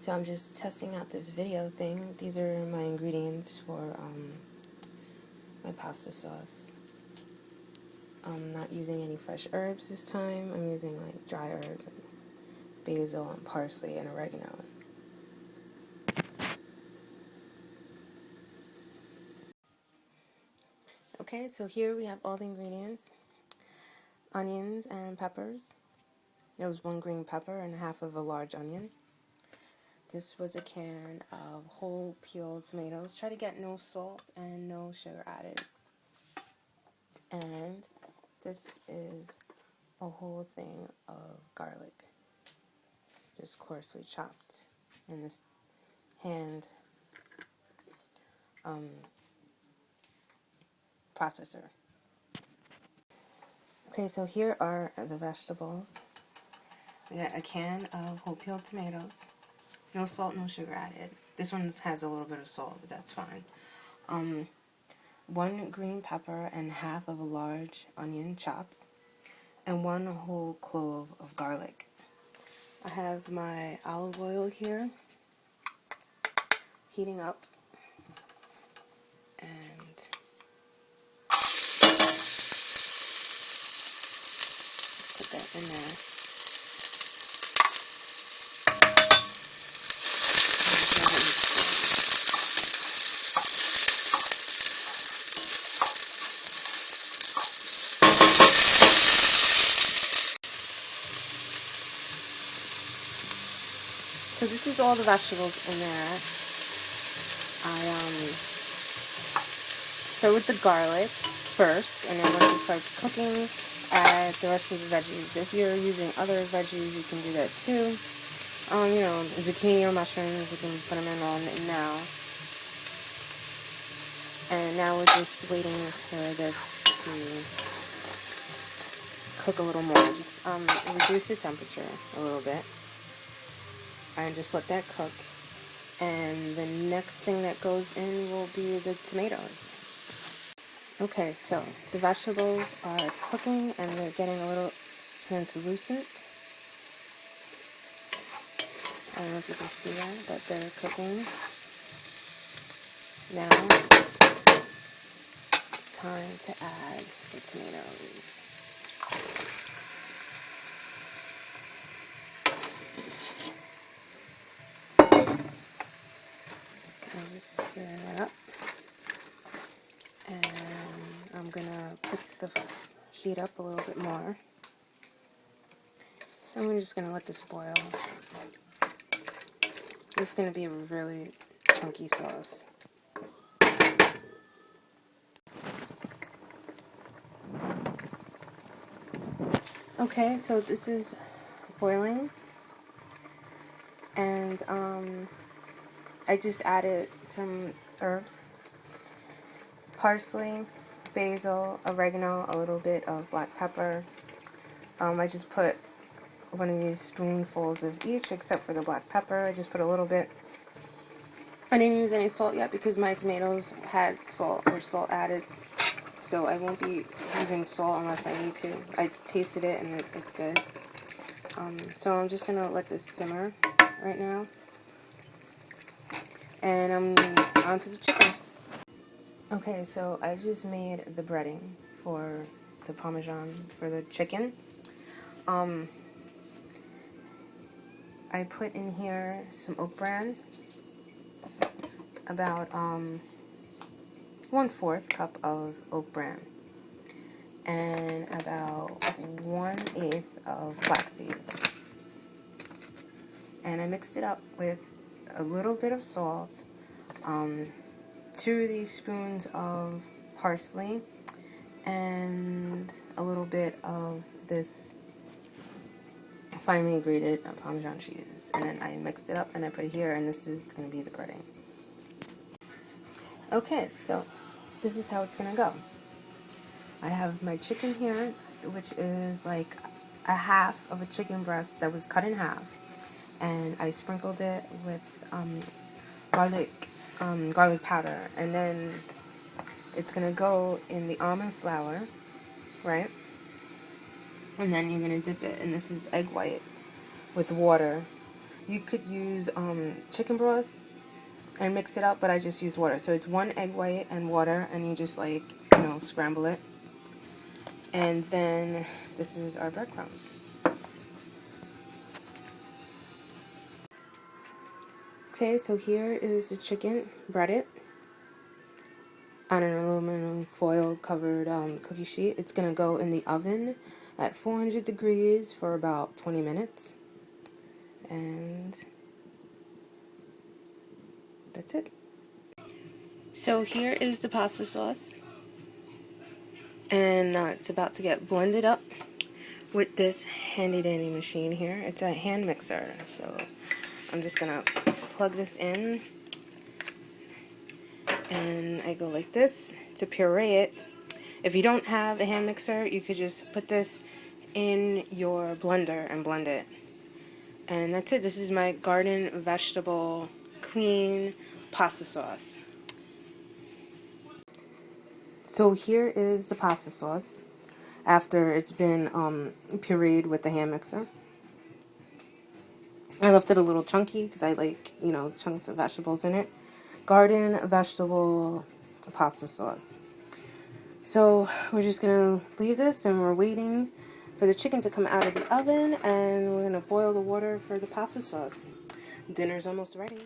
So I'm just testing out this video thing. These are my ingredients for my pasta sauce. I'm not using any fresh herbs this time. I'm using like dry herbs and basil and parsley and oregano. Okay, so here we have all the ingredients. Onions and peppers. There was 1 green pepper and half of a large onion. This was a can of whole peeled tomatoes. Try to get no salt and no sugar added. And this is a whole thing of garlic, just coarsely chopped in this hand processor. Okay, so here are the vegetables. We got a can of whole peeled tomatoes. No salt, no sugar added. This one has a little bit of salt, but that's fine. 1 green pepper and half of a large onion chopped, and 1 whole clove of garlic. I have my olive oil here, heating up, and put that in there. So this is all the vegetables in there. I start with the garlic first, and then once it starts cooking, add the rest of the veggies. If you're using other veggies, you can do that too. Zucchini or mushrooms, you can put them in on now. And now we're just waiting for this to cook a little more. Just reduce the temperature a little bit, and just let that cook. And the next thing that goes in will be the tomatoes. Okay, so the vegetables are cooking and they're getting a little translucent. I don't know if you can see that, but they're cooking. Now it's time to add the tomatoes. I'll just stir it up. And I'm gonna put the heat up a little bit more. And we're just gonna let this boil. This is gonna be a really chunky sauce. Okay, so this is boiling, and I just added some herbs: parsley, basil, oregano, a little bit of black pepper. I just put 1 of these spoonfuls of each, except for the black pepper. I just put a little bit. I didn't use any salt yet because my tomatoes had salt added, so I won't be using salt unless I need to. I tasted it and it's good. So I'm just gonna let this simmer right now, and I'm onto the chicken. Okay, so I just made the breading for the Parmesan for the chicken. I put in here some oak bran, about 1/4 cup of oak bran, and about 1/8 of flax seeds. And I mixed it up with a little bit of salt, 2 teaspoons of parsley, and a little bit of this finely grated Parmesan cheese. And then I mixed it up and I put it here, and this is going to be the breading. Okay, so this is how it's going to go. I have my chicken here, which is like a half of a chicken breast that was cut in half, and I sprinkled it with garlic powder, and then it's gonna go in the almond flour, right? And then you're gonna dip it, and this is egg whites with water, You could use chicken broth and mix it up, but I just use water. So it's 1 egg white and water, and you just like, scramble it. And then this is our breadcrumbs. Okay, so here is the chicken breaded on an aluminum foil covered cookie sheet. It's going to go in the oven at 400 degrees for about 20 minutes. And that's it. So here is the pasta sauce. And it's about to get blended up with this handy dandy machine here. It's a hand mixer. So I'm just going to plug this in. And I go like this to puree it. If you don't have a hand mixer, you could just put this in your blender and blend it. And that's it. This is my garden vegetable clean pasta sauce. So here is the pasta sauce after it's been pureed with the hand mixer. I left it a little chunky because I like, chunks of vegetables in it. Garden vegetable pasta sauce. So we're just going to leave this, and we're waiting for the chicken to come out of the oven, and we're going to boil the water for the pasta sauce. Dinner's almost ready.